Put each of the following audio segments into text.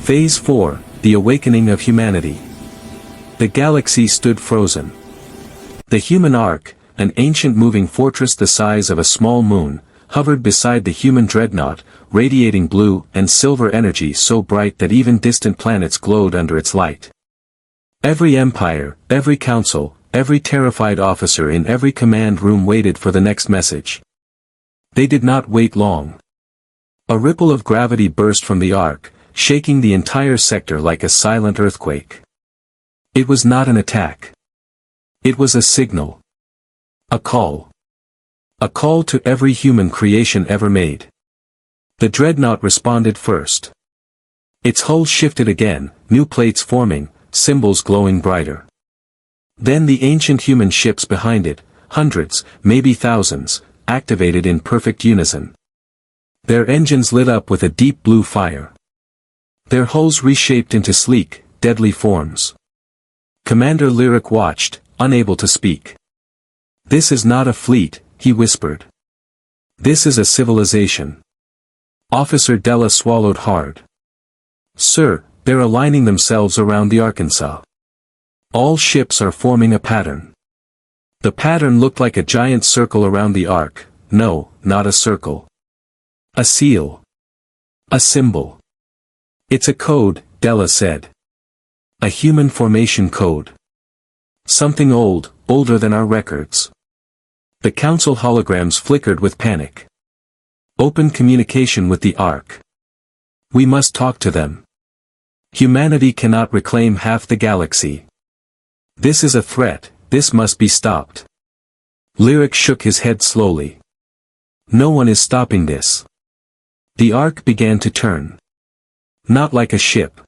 Phase 4, The Awakening of Humanity. The galaxy stood frozen. The human Ark, an ancient moving fortress the size of a small moon, hovered beside the human dreadnought, radiating blue and silver energy so bright that even distant planets glowed under its light. Every empire, every council, every terrified officer in every command room waited for the next message. They did not wait long. A ripple of gravity burst from the Ark, shaking the entire sector like a silent earthquake. It was not an attack. It was a signal. A call. A call to every human creation ever made. The dreadnought responded first. Its hull shifted again, new plates forming, symbols glowing brighter. Then the ancient human ships behind it, hundreds, maybe thousands, activated in perfect unison. Their engines lit up with a deep blue fire. Their hulls reshaped into sleek, deadly forms. Commander Lyric watched, unable to speak. "This is not a fleet," he whispered. "This is a civilization." Officer Della swallowed hard. "Sir, they're aligning themselves around the Arkansas. All ships are forming a pattern." The pattern looked like a giant circle around the Ark. No, not a circle. A seal. A symbol. "It's a code," Della said. "A human formation code. Something old, older than our records." The council holograms flickered with panic. "Open communication with the Ark. We must talk to them. Humanity cannot reclaim half the galaxy. This is a threat, this must be stopped." Lyric shook his head slowly. "No one is stopping this." The Ark began to turn. Not like a ship.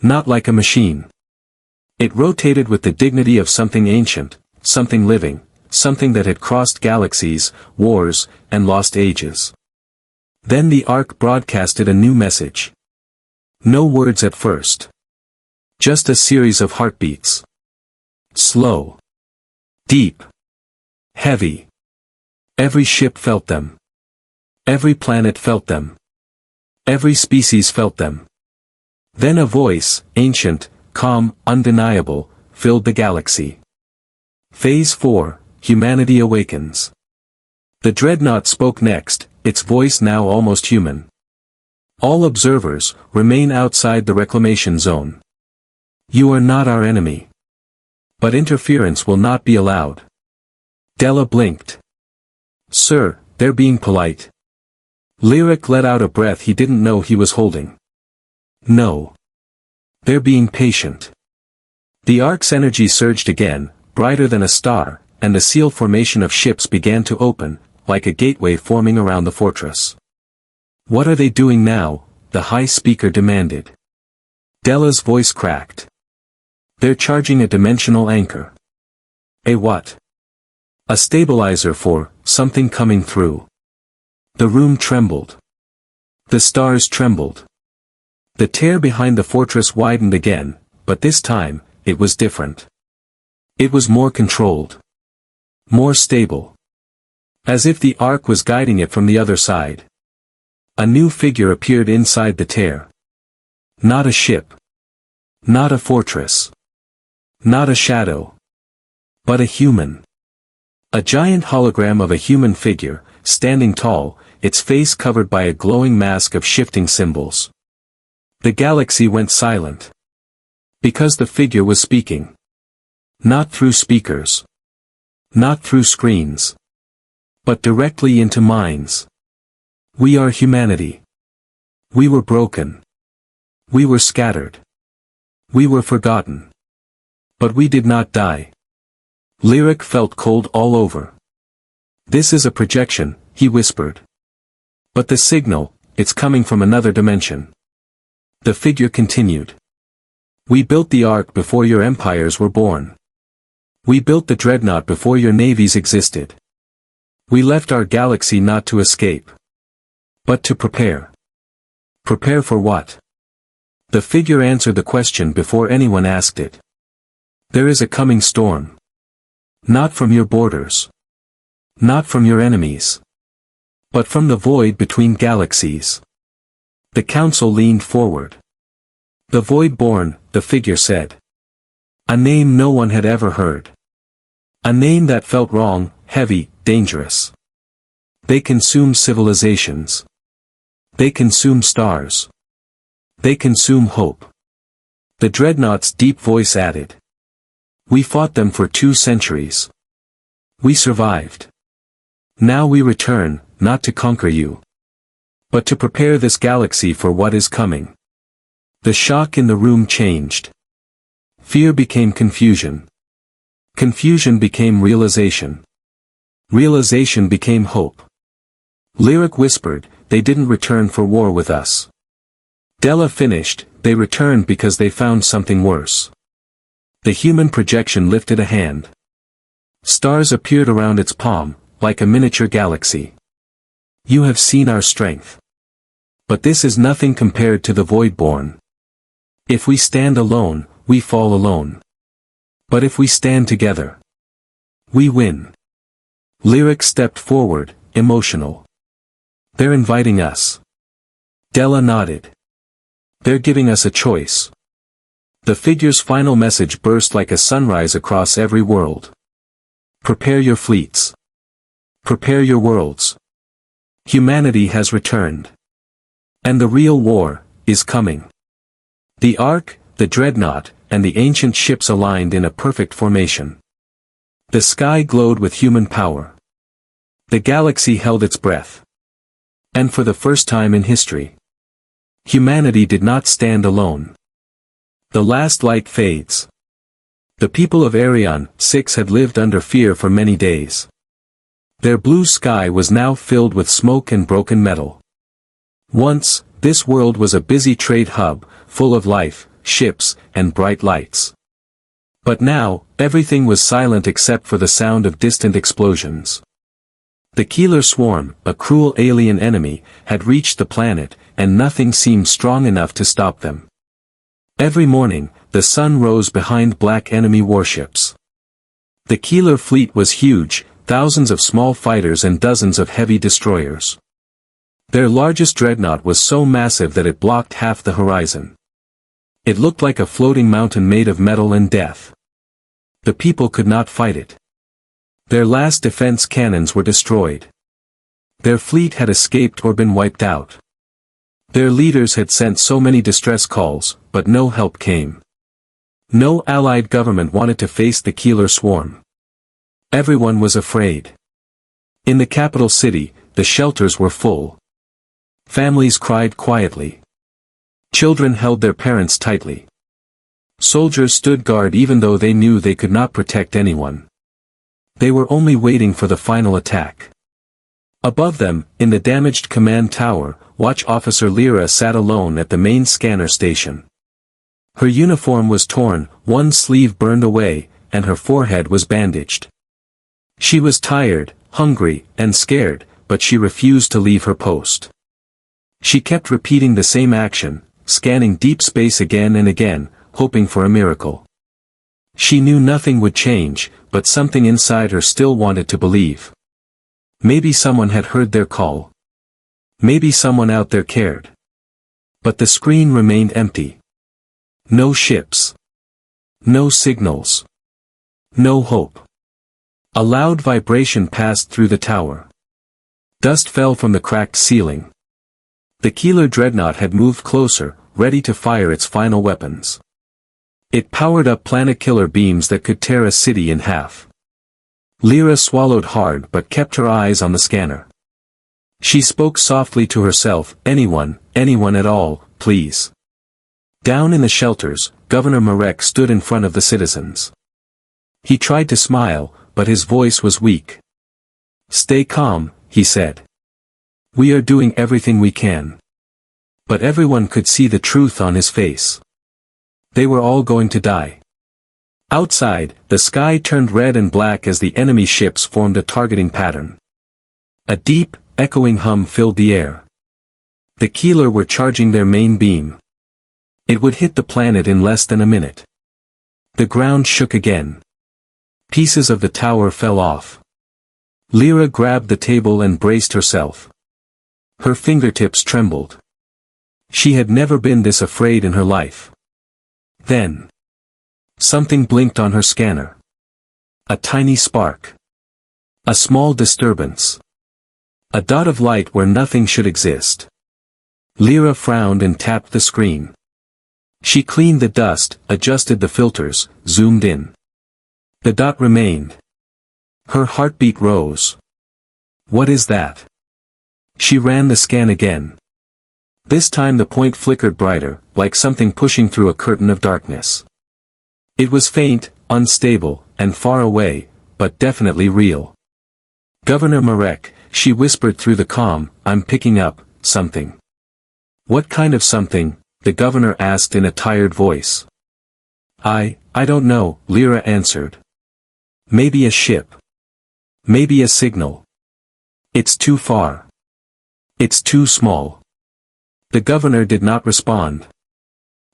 Not like a machine. It rotated with the dignity of something ancient, something living, something that had crossed galaxies, wars, and lost ages. Then the Ark broadcasted a new message. No words at first. Just a series of heartbeats. Slow. Deep. Heavy. Every ship felt them. Every planet felt them. Every species felt them. Then a voice, ancient, calm, undeniable, filled the galaxy. Phase 4, Humanity Awakens. The dreadnought spoke next, its voice now almost human. "All observers, remain outside the reclamation zone. You are not our enemy. But interference will not be allowed." Della blinked. "Sir, they're being polite." Lyric let out a breath he didn't know he was holding. "No. They're being patient." The Ark's energy surged again, brighter than a star, and the seal formation of ships began to open, like a gateway forming around the fortress. "What are they doing now?" the high speaker demanded. Della's voice cracked. "They're charging a dimensional anchor." "A what?" "A stabilizer for something coming through." The room trembled. The stars trembled. The tear behind the fortress widened again, but this time, it was different. It was more controlled. More stable. As if the Ark was guiding it from the other side. A new figure appeared inside the tear. Not a ship. Not a fortress. Not a shadow. But a human. A giant hologram of a human figure, standing tall, its face covered by a glowing mask of shifting symbols. The galaxy went silent. Because the figure was speaking. Not through speakers. Not through screens. But directly into minds. "We are humanity. We were broken. We were scattered. We were forgotten. But we did not die." Lyric felt cold all over. "This is a projection," he whispered. "But the signal, it's coming from another dimension." The figure continued. "We built the Ark before your empires were born. We built the dreadnought before your navies existed. We left our galaxy not to escape. But to prepare." "Prepare for what?" The figure answered the question before anyone asked it. "There is a coming storm. Not from your borders. Not from your enemies. But from the void between galaxies." The council leaned forward. The Voidborn, the figure said. A name no one had ever heard. A name that felt wrong, heavy, dangerous. They consume civilizations. They consume stars. They consume hope. The Dreadnought's deep voice added. We fought them for 2 centuries. We survived. Now we return, not to conquer you, but to prepare this galaxy for what is coming. The shock in the room changed. Fear became confusion. Confusion became realization. Realization became hope. Lyric whispered, they didn't return for war with us. Della finished, they returned because they found something worse. The human projection lifted a hand. Stars appeared around its palm, like a miniature galaxy. You have seen our strength. But this is nothing compared to the Voidborn. If we stand alone, we fall alone. But if we stand together, we win. Lyric stepped forward, emotional. They're inviting us. Della nodded. They're giving us a choice. The figure's final message burst like a sunrise across every world. Prepare your fleets. Prepare your worlds. Humanity has returned. And the real war is coming. The Ark, the Dreadnought, and the ancient ships aligned in a perfect formation. The sky glowed with human power. The galaxy held its breath. And for the first time in history, humanity did not stand alone. The last light fades. The people of Arion 6 had lived under fear for many days. Their blue sky was now filled with smoke and broken metal. Once, this world was a busy trade hub, full of life, ships, and bright lights. But now, everything was silent except for the sound of distant explosions. The Keeler swarm, a cruel alien enemy, had reached the planet, and nothing seemed strong enough to stop them. Every morning, the sun rose behind black enemy warships. The Keeler fleet was huge, thousands of small fighters and dozens of heavy destroyers. Their largest dreadnought was so massive that it blocked half the horizon. It looked like a floating mountain made of metal and death. The people could not fight it. Their last defense cannons were destroyed. Their fleet had escaped or been wiped out. Their leaders had sent so many distress calls, but no help came. No allied government wanted to face the Keeler swarm. Everyone was afraid. In the capital city, the shelters were full. Families cried quietly. Children held their parents tightly. Soldiers stood guard even though they knew they could not protect anyone. They were only waiting for the final attack. Above them, in the damaged command tower, Watch Officer Lyra sat alone at the main scanner station. Her uniform was torn, one sleeve burned away, and her forehead was bandaged. She was tired, hungry, and scared, but she refused to leave her post. She kept repeating the same action, scanning deep space again and again, hoping for a miracle. She knew nothing would change, but something inside her still wanted to believe. Maybe someone had heard their call. Maybe someone out there cared. But the screen remained empty. No ships. No signals. No hope. A loud vibration passed through the tower. Dust fell from the cracked ceiling. The Keeler dreadnought had moved closer, ready to fire its final weapons. It powered up planet-killer beams that could tear a city in half. Lyra swallowed hard but kept her eyes on the scanner. She spoke softly to herself, anyone at all, please. Down in the shelters, Governor Marek stood in front of the citizens. He tried to smile, but his voice was weak. Stay calm, he said. We are doing everything we can. But everyone could see the truth on his face. They were all going to die. Outside, the sky turned red and black as the enemy ships formed a targeting pattern. A deep, echoing hum filled the air. The Keeler were charging their main beam. It would hit the planet in less than a minute. The ground shook again. Pieces of the tower fell off. Lyra grabbed the table and braced herself. Her fingertips trembled. She had never been this afraid in her life. Then, something blinked on her scanner. A tiny spark. A small disturbance. A dot of light where nothing should exist. Lyra frowned and tapped the screen. She cleaned the dust, adjusted the filters, zoomed in. The dot remained. Her heartbeat rose. What is that? She ran the scan again. This time the point flickered brighter, like something pushing through a curtain of darkness. It was faint, unstable, and far away, but definitely real. Governor Marek, she whispered through the comm, I'm picking up something. What kind of something? The governor asked in a tired voice. I don't know, Lyra answered. Maybe a ship. Maybe a signal. It's too far. It's too small. The governor did not respond.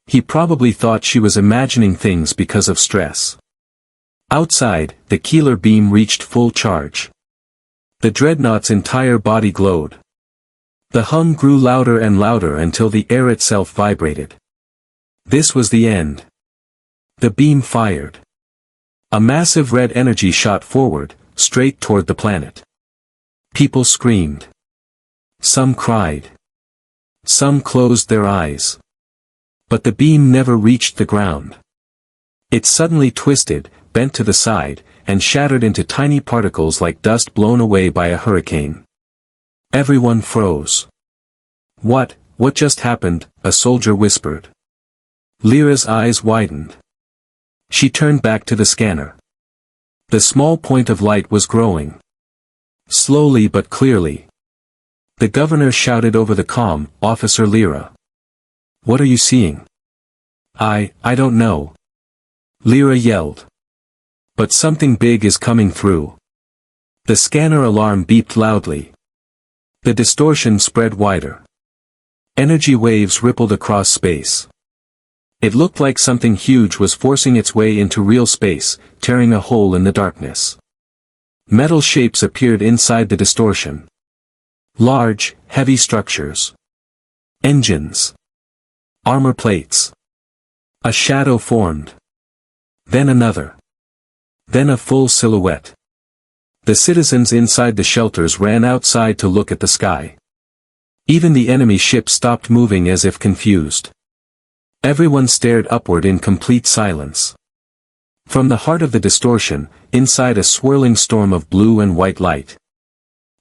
He probably thought she was imagining things because of stress. Outside, the Keeler beam reached full charge. The dreadnought's entire body glowed. The hum grew louder and louder until the air itself vibrated. This was the end. The beam fired. A massive red energy shot forward, straight toward the planet. People screamed. Some cried. Some closed their eyes. But the beam never reached the ground. It suddenly twisted, bent to the side, and shattered into tiny particles like dust blown away by a hurricane. Everyone froze. What just happened? A soldier whispered. Lyra's eyes widened. She turned back to the scanner. The small point of light was growing. Slowly but clearly. The governor shouted over the comm, Officer Lyra. What are you seeing? I don't know. Lyra yelled. But something big is coming through. The scanner alarm beeped loudly. The distortion spread wider. Energy waves rippled across space. It looked like something huge was forcing its way into real space, tearing a hole in the darkness. Metal shapes appeared inside the distortion. Large, heavy structures. Engines. Armor plates. A shadow formed. Then another. Then a full silhouette. The citizens inside the shelters ran outside to look at the sky. Even the enemy ship stopped moving as if confused. Everyone stared upward in complete silence. From the heart of the distortion, inside a swirling storm of blue and white light,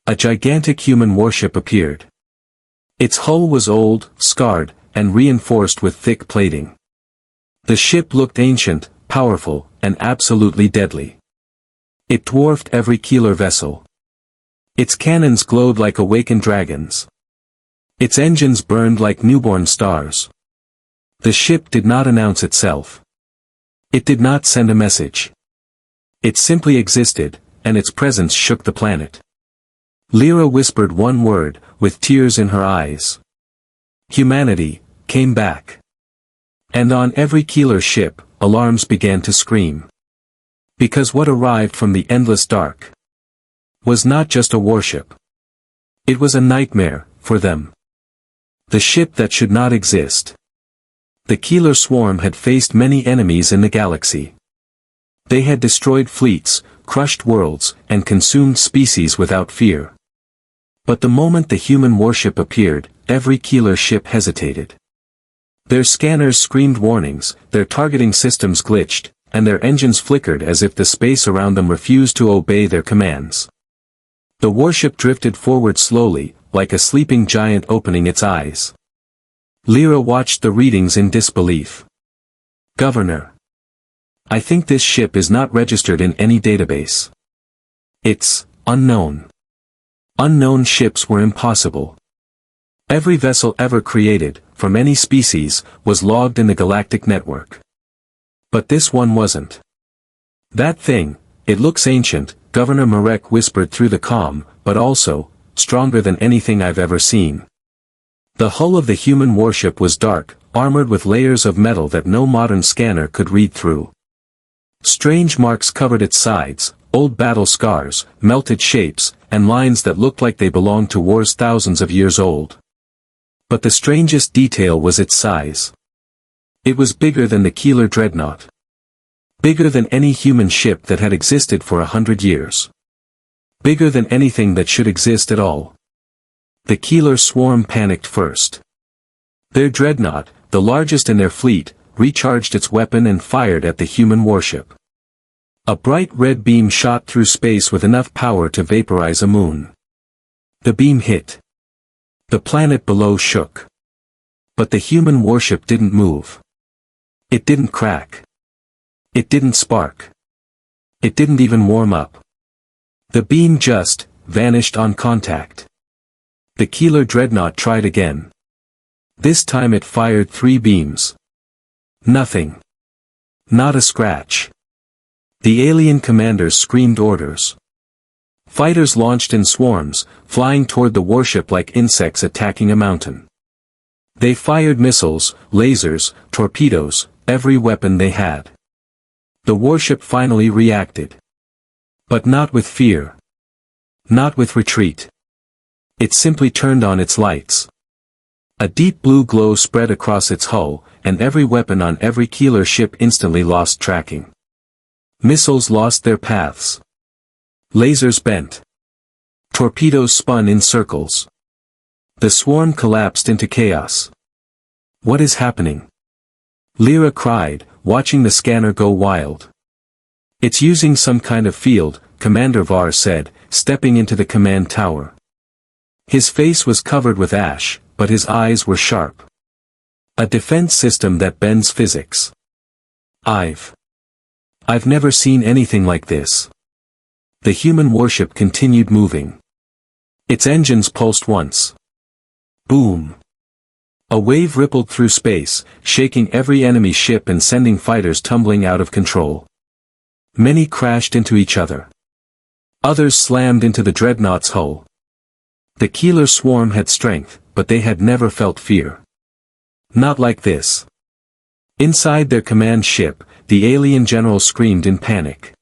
a gigantic human warship appeared. Its hull was old, scarred, and reinforced with thick plating. The ship looked ancient, powerful, and absolutely deadly. It dwarfed every Keeler vessel. Its cannons glowed like awakened dragons. Its engines burned like newborn stars. The ship did not announce itself. It did not send a message. It simply existed, and its presence shook the planet. Lyra whispered one word, with tears in her eyes. Humanity came back. And on every Keeler ship, alarms began to scream. Because what arrived from the endless dark was not just a warship. It was a nightmare, for them. The ship that should not exist. The Keeler swarm had faced many enemies in the galaxy. They had destroyed fleets, crushed worlds, and consumed species without fear. But the moment the human warship appeared, every Keeler ship hesitated. Their scanners screamed warnings, their targeting systems glitched, and their engines flickered as if the space around them refused to obey their commands. The warship drifted forward slowly, like a sleeping giant opening its eyes. Lyra watched the readings in disbelief. Governor. I think this ship is not registered in any database. It's unknown. Unknown ships were impossible. Every vessel ever created, from any species, was logged in the Galactic network. But this one wasn't. That thing, it looks ancient, Governor Marek whispered through the comm, but also, stronger than anything I've ever seen. The hull of the human warship was dark, armored with layers of metal that no modern scanner could read through. Strange marks covered its sides, old battle scars, melted shapes, and lines that looked like they belonged to wars thousands of years old. But the strangest detail was its size. It was bigger than the Keeler dreadnought. Bigger than any human ship that had existed for 100 years. Bigger than anything that should exist at all. The Keeler swarm panicked first. Their dreadnought, the largest in their fleet, recharged its weapon and fired at the human warship. A bright red beam shot through space with enough power to vaporize a moon. The beam hit. The planet below shook. But the human warship didn't move. It didn't crack. It didn't spark. It didn't even warm up. The beam just vanished on contact. The Keeler dreadnought tried again. This time it fired 3 beams. Nothing. Not a scratch. The alien commanders screamed orders. Fighters launched in swarms, flying toward the warship like insects attacking a mountain. They fired missiles, lasers, torpedoes, every weapon they had. The warship finally reacted. But not with fear. Not with retreat. It simply turned on its lights. A deep blue glow spread across its hull, and every weapon on every Keeler ship instantly lost tracking. Missiles lost their paths. Lasers bent. Torpedoes spun in circles. The swarm collapsed into chaos. What is happening? Lyra cried, watching the scanner go wild. It's using some kind of field, Commander Var said, stepping into the command tower. His face was covered with ash, but his eyes were sharp. A defense system that bends physics. I've never seen anything like this. The human warship continued moving. Its engines pulsed once. Boom. A wave rippled through space, shaking every enemy ship and sending fighters tumbling out of control. Many crashed into each other. Others slammed into the dreadnought's hull. The Keeler swarm had strength, but they had never felt fear. Not like this. Inside their command ship, the alien general screamed in panic.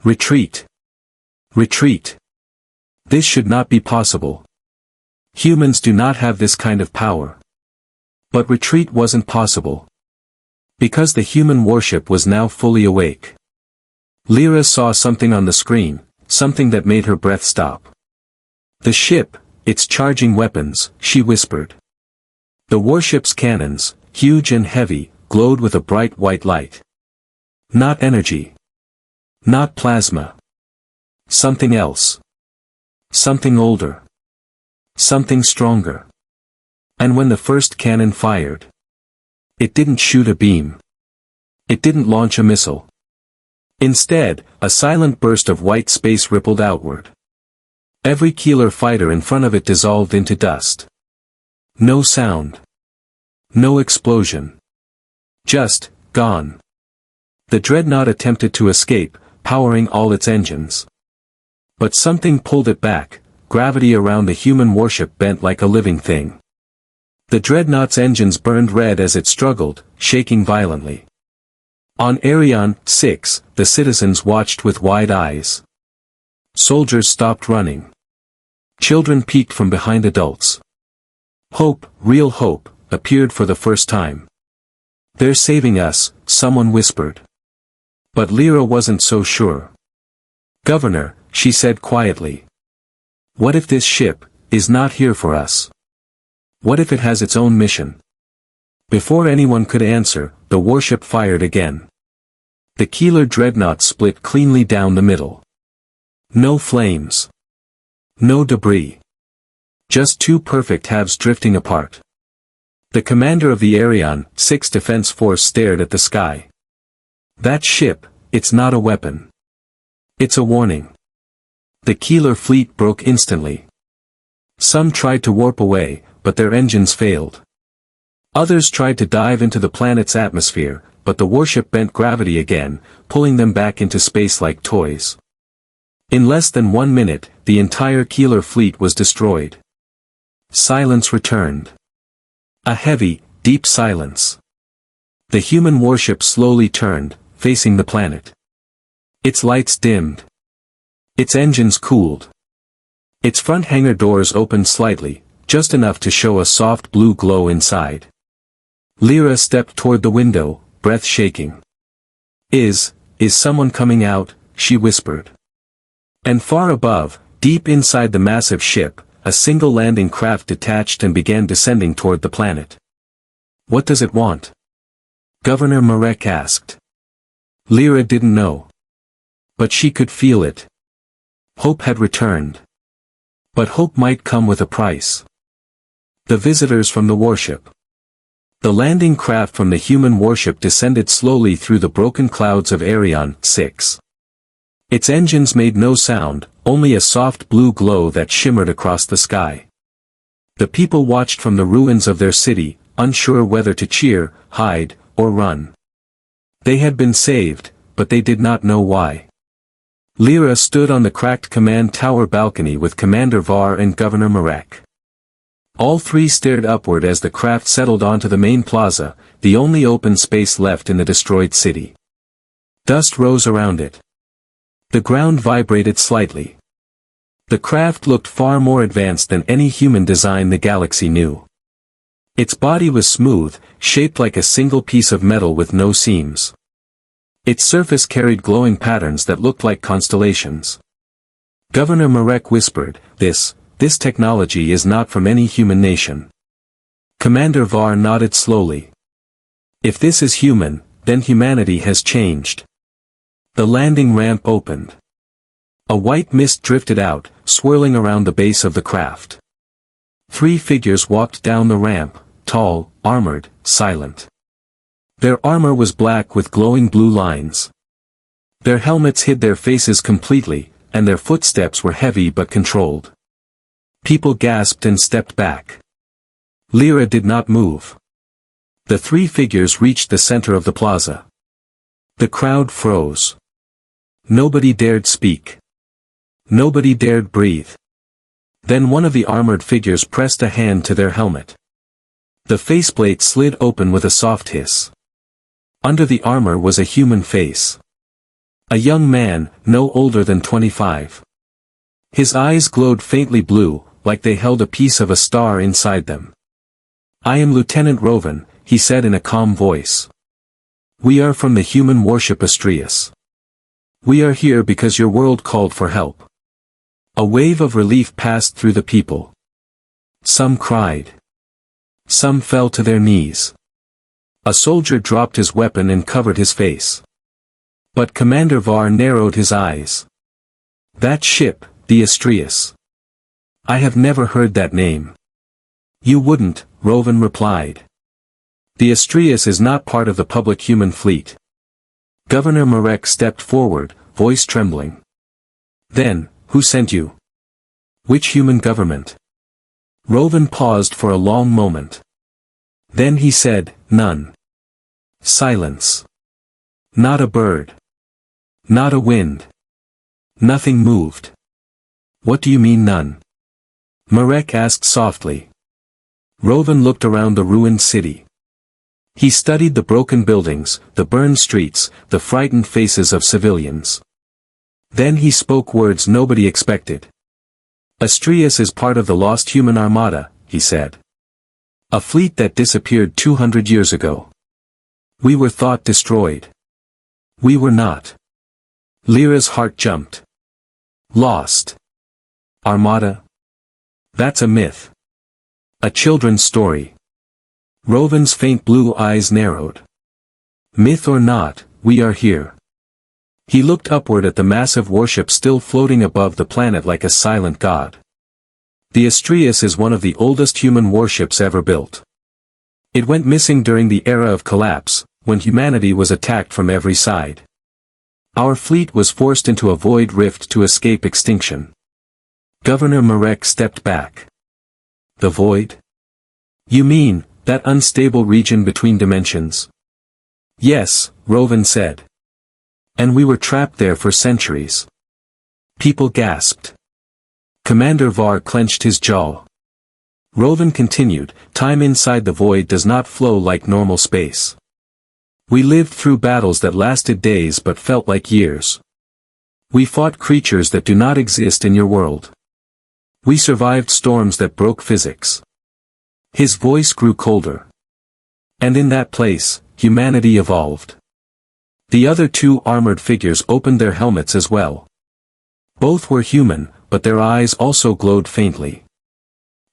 Retreat! Retreat! This should not be possible. Humans do not have this kind of power. But retreat wasn't possible. Because the human warship was now fully awake. Lyra saw something on the screen, something that made her breath stop. The ship, it's charging weapons, she whispered. The warship's cannons, huge and heavy, glowed with a bright white light. Not energy. Not plasma. Something else. Something older. Something stronger. And when the first cannon fired, it didn't shoot a beam. It didn't launch a missile. Instead, a silent burst of white space rippled outward. Every Keeler fighter in front of it dissolved into dust. No sound. No explosion. Just, gone. The dreadnought attempted to escape, powering all its engines. But something pulled it back, gravity around the human warship bent like a living thing. The dreadnought's engines burned red as it struggled, shaking violently. On Arion 6, the citizens watched with wide eyes. Soldiers stopped running. Children peeked from behind adults. Hope, real hope, appeared for the first time. They're saving us, someone whispered. But Lyra wasn't so sure. Governor, she said quietly. What if this ship is not here for us? What if it has its own mission? Before anyone could answer, the warship fired again. The Keeler dreadnought split cleanly down the middle. No flames. No debris. Just 2 perfect halves drifting apart. The commander of the Arion 6 Defense Force stared at the sky. That ship, it's not a weapon. It's a warning. The Keeler fleet broke instantly. Some tried to warp away, but their engines failed. Others tried to dive into the planet's atmosphere, but the warship bent gravity again, pulling them back into space like toys. In less than 1 minute, the entire Keeler fleet was destroyed. Silence returned. A heavy, deep silence. The human warship slowly turned, facing the planet. Its lights dimmed. Its engines cooled. Its front hangar doors opened slightly, just enough to show a soft blue glow inside. Lyra stepped toward the window, breath shaking. Is someone coming out?" she whispered. And far above, deep inside the massive ship, a single landing craft detached and began descending toward the planet. "What does it want?" Governor Marek asked. Lyra didn't know. But she could feel it. Hope had returned. But hope might come with a price. The visitors from the warship. The landing craft from the human warship descended slowly through the broken clouds of Arion 6. Its engines made no sound, only a soft blue glow that shimmered across the sky. The people watched from the ruins of their city, unsure whether to cheer, hide, or run. They had been saved, but they did not know why. Lyra stood on the cracked command tower balcony with Commander Var and Governor Marek. All three stared upward as the craft settled onto the main plaza, the only open space left in the destroyed city. Dust rose around it. The ground vibrated slightly. The craft looked far more advanced than any human design the galaxy knew. Its body was smooth, shaped like a single piece of metal with no seams. Its surface carried glowing patterns that looked like constellations. Governor Marek whispered, This technology is not from any human nation." Commander Var nodded slowly. "If this is human, then humanity has changed." The landing ramp opened. A white mist drifted out, swirling around the base of the craft. 3 figures walked down the ramp, tall, armored, silent. Their armor was black with glowing blue lines. Their helmets hid their faces completely, and their footsteps were heavy but controlled. People gasped and stepped back. Lyra did not move. The 3 figures reached the center of the plaza. The crowd froze. Nobody dared speak. Nobody dared breathe. Then one of the armored figures pressed a hand to their helmet. The faceplate slid open with a soft hiss. Under the armor was a human face. A young man, no older than 25. His eyes glowed faintly blue, like they held a piece of a star inside them. "I am Lieutenant Rovan," he said in a calm voice. "We are from the human warship Astrius. We are here because your world called for help." A wave of relief passed through the people. Some cried. Some fell to their knees. A soldier dropped his weapon and covered his face. But Commander Var narrowed his eyes. "That ship, the Astrius. I have never heard that name." "You wouldn't," Rovan replied. "The Astrius is not part of the public human fleet." Governor Marek stepped forward, voice trembling. "Then, who sent you? Which human government?" Rovan paused for a long moment. Then he said, "None." Silence. Not a bird. Not a wind. Nothing moved. "What do you mean none?" Marek asked softly. Rovan looked around the ruined city. He studied the broken buildings, the burned streets, the frightened faces of civilians. Then he spoke words nobody expected. "Astrius is part of the lost human armada," he said. "A fleet that disappeared 200 years ago. We were thought destroyed. We were not." Lyra's heart jumped. "Lost. Armada? That's a myth. A children's story." Rovan's faint blue eyes narrowed. "Myth or not, we are here." He looked upward at the massive warship still floating above the planet like a silent god. The Astrius is one of the oldest human warships ever built. It went missing during the era of collapse, when humanity was attacked from every side. Our fleet was forced into a void rift to escape extinction. Governor Marek stepped back. "The void? You mean, that unstable region between dimensions?" "Yes," Rovan said. "And we were trapped there for centuries." People gasped. Commander Var clenched his jaw. Rovan continued, "Time inside the void does not flow like normal space. We lived through battles that lasted days but felt like years. We fought creatures that do not exist in your world. We survived storms that broke physics." His voice grew colder. And in that place, humanity evolved. The other two armored figures opened their helmets as well. Both were human, but their eyes also glowed faintly.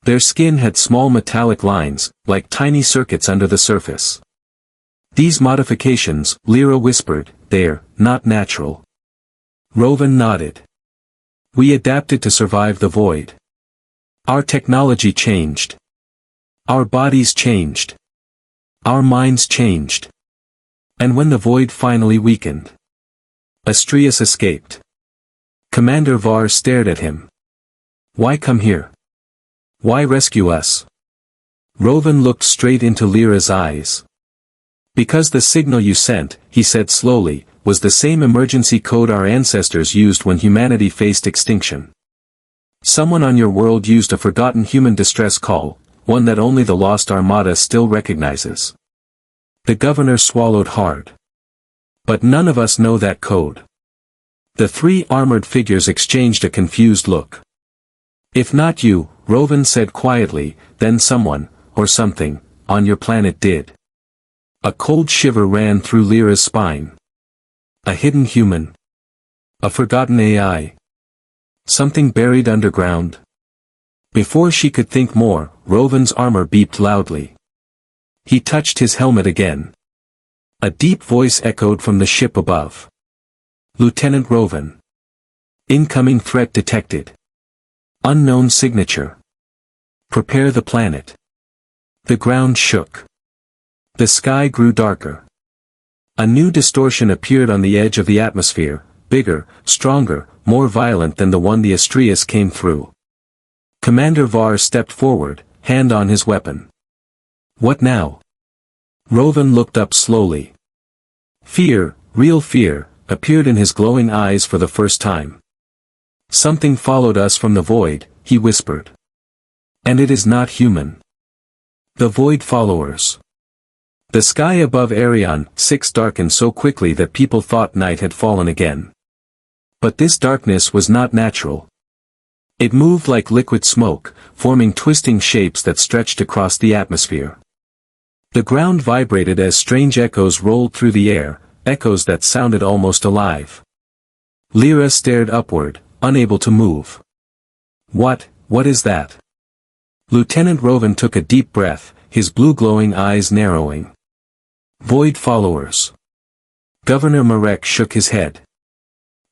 Their skin had small metallic lines, like tiny circuits under the surface. These modifications, Lyra whispered, they're not natural. Rovan nodded. We adapted to survive the void. Our technology changed. Our bodies changed. Our minds changed. And when the void finally weakened, Astrius escaped. Commander Var stared at him. Why come here? Why rescue us? Rovan looked straight into Lyra's eyes. Because the signal you sent, he said slowly, was the same emergency code our ancestors used when humanity faced extinction. Someone on your world used a forgotten human distress call, one that only the lost armada still recognizes. The governor swallowed hard. But none of us know that code. The three armored figures exchanged a confused look. If not you, Rovan said quietly, then someone, or something, on your planet did. A cold shiver ran through Lyra's spine. A hidden human. A forgotten AI. Something buried underground. Before she could think more, Rovan's armor beeped loudly. He touched his helmet again. A deep voice echoed from the ship above. Lieutenant Rovan. Incoming threat detected. Unknown signature. Prepare the planet. The ground shook. The sky grew darker. A new distortion appeared on the edge of the atmosphere, bigger, stronger, more violent than the one the Astrius came through. Commander Var stepped forward, hand on his weapon. What now? Rovan looked up slowly. Fear, real fear, appeared in his glowing eyes for the first time. Something followed us from the void, he whispered. And it is not human. The void followers. The sky above Arion 6 darkened so quickly that people thought night had fallen again. But this darkness was not natural. It moved like liquid smoke, forming twisting shapes that stretched across the atmosphere. The ground vibrated as strange echoes rolled through the air, echoes that sounded almost alive. Lyra stared upward, unable to move. What is that? Lieutenant Rovan took a deep breath, his blue glowing eyes narrowing. Void followers. Governor Marek shook his head.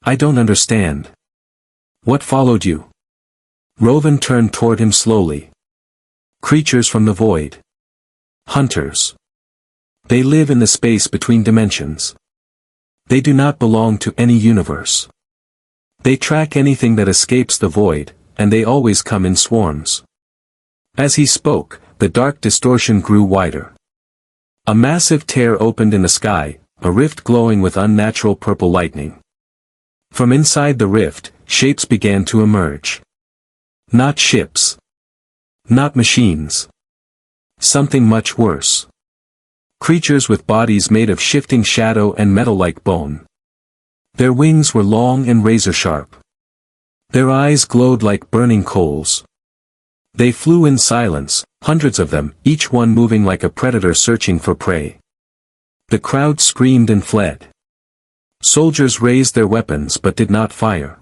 I don't understand. What followed you? Rovan turned toward him slowly. Creatures from the void. Hunters. They live in the space between dimensions. They do not belong to any universe. They track anything that escapes the void, and they always come in swarms. As he spoke, the dark distortion grew wider. A massive tear opened in the sky, a rift glowing with unnatural purple lightning. From inside the rift, shapes began to emerge. Not ships. Not machines. Something much worse. Creatures with bodies made of shifting shadow and metal-like bone. Their wings were long and razor-sharp. Their eyes glowed like burning coals. They flew in silence, hundreds of them, each one moving like a predator searching for prey. The crowd screamed and fled. Soldiers raised their weapons but did not fire.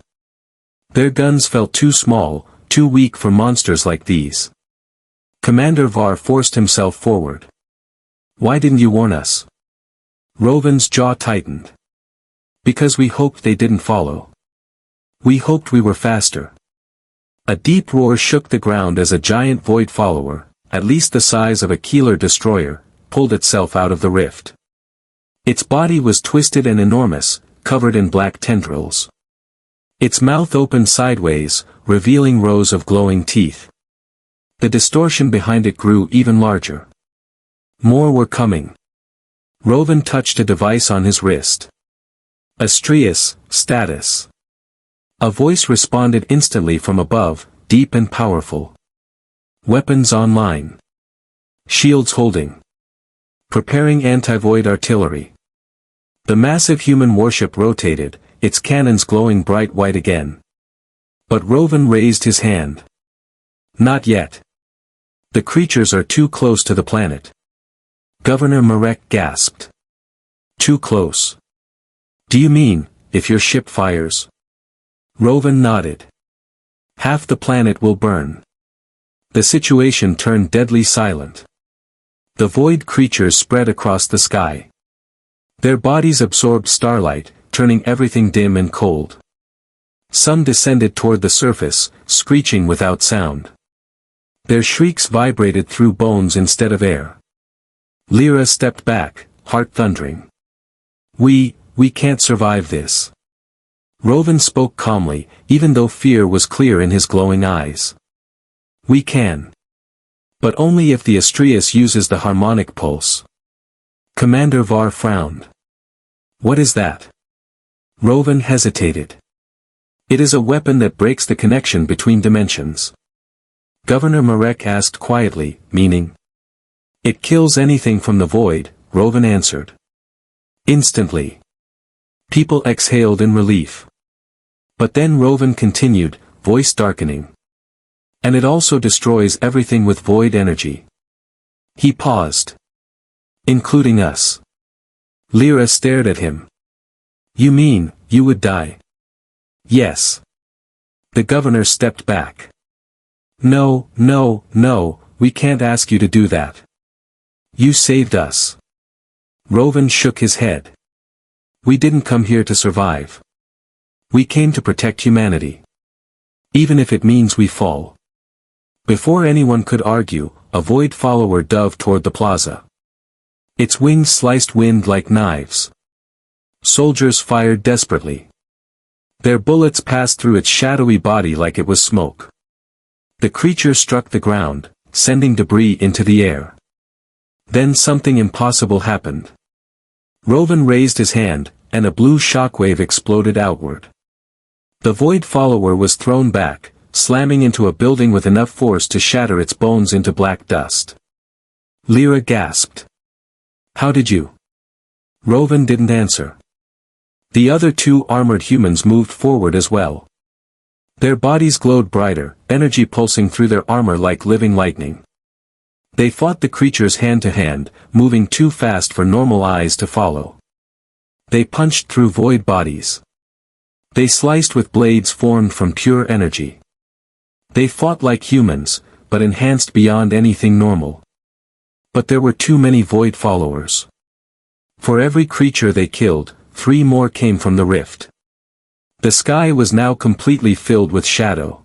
Their guns felt too small, too weak for monsters like these. Commander Var forced himself forward. Why didn't you warn us? Rovan's jaw tightened. Because we hoped they didn't follow. We hoped we were faster. A deep roar shook the ground as a giant void follower, at least the size of a Keeler destroyer, pulled itself out of the rift. Its body was twisted and enormous, covered in black tendrils. Its mouth opened sideways, revealing rows of glowing teeth. The distortion behind it grew even larger. More were coming. Rovan touched a device on his wrist. Astrius, status. A voice responded instantly from above, deep and powerful. Weapons online. Shields holding. Preparing anti-void artillery. The massive human warship rotated, its cannons glowing bright white again. But Rovan raised his hand. Not yet. The creatures are too close to the planet. Governor Marek gasped. Too close. Do you mean, if your ship fires? Rovan nodded. Half the planet will burn. The situation turned deadly silent. The void creatures spread across the sky. Their bodies absorbed starlight, turning everything dim and cold. Some descended toward the surface, screeching without sound. Their shrieks vibrated through bones instead of air. Lyra stepped back, heart thundering. We can't survive this. Rovan spoke calmly, even though fear was clear in his glowing eyes. We can. But only if the Astrius uses the harmonic pulse. Commander Var frowned. What is that? Rovan hesitated. It is a weapon that breaks the connection between dimensions. Governor Marek asked quietly, meaning? It kills anything from the void, Rovan answered. Instantly. People exhaled in relief. But then Rovan continued, voice darkening. And it also destroys everything with void energy. He paused. Including us. Lyra stared at him. You mean, you would die? Yes. The governor stepped back. No, we can't ask you to do that. You saved us. Rovan shook his head. We didn't come here to survive. We came to protect humanity. Even if it means we fall. Before anyone could argue, a void follower dove toward the plaza. Its wings sliced wind like knives. Soldiers fired desperately. Their bullets passed through its shadowy body like it was smoke. The creature struck the ground, sending debris into the air. Then something impossible happened. Rovan raised his hand, and a blue shockwave exploded outward. The void follower was thrown back, slamming into a building with enough force to shatter its bones into black dust. Lyra gasped. How did you? Rovan didn't answer. The other two armored humans moved forward as well. Their bodies glowed brighter, energy pulsing through their armor like living lightning. They fought the creatures hand to hand, moving too fast for normal eyes to follow. They punched through void bodies. They sliced with blades formed from pure energy. They fought like humans, but enhanced beyond anything normal. But there were too many void followers. For every creature they killed, 3 more came from the rift. The sky was now completely filled with shadow.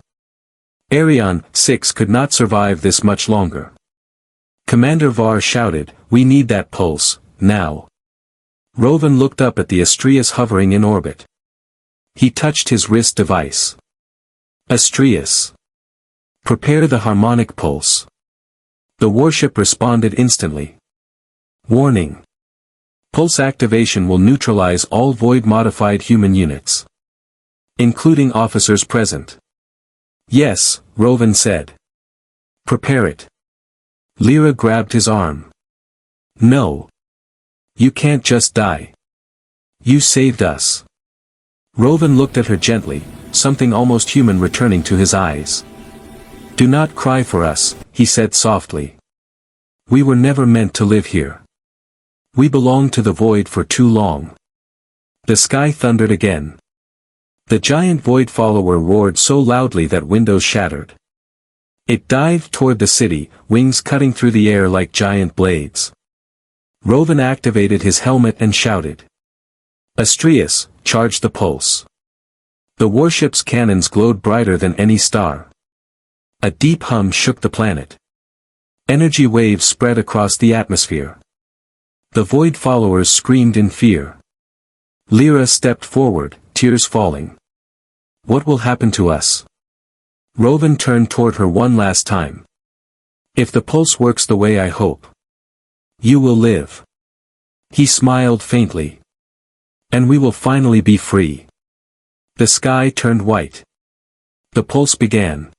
Arion 6 could not survive this much longer. Commander Var shouted, we need that pulse, now. Rovan looked up at the Astrius hovering in orbit. He touched his wrist device. Astrius. Prepare the harmonic pulse. The warship responded instantly. Warning. Pulse activation will neutralize all void-modified human units. Including officers present. Yes, Rovan said. Prepare it. Lyra grabbed his arm. No. You can't just die. You saved us. Rovan looked at her gently, something almost human returning to his eyes. Do not cry for us, he said softly. We were never meant to live here. We belonged to the void for too long. The sky thundered again. The giant void follower roared so loudly that windows shattered. It dived toward the city, wings cutting through the air like giant blades. Rovan activated his helmet and shouted. Astrius, charge the pulse. The warship's cannons glowed brighter than any star. A deep hum shook the planet. Energy waves spread across the atmosphere. The void followers screamed in fear. Lyra stepped forward, tears falling. What will happen to us? Rovan turned toward her one last time. If the pulse works the way I hope. You will live. He smiled faintly. And we will finally be free. The sky turned white. The pulse began.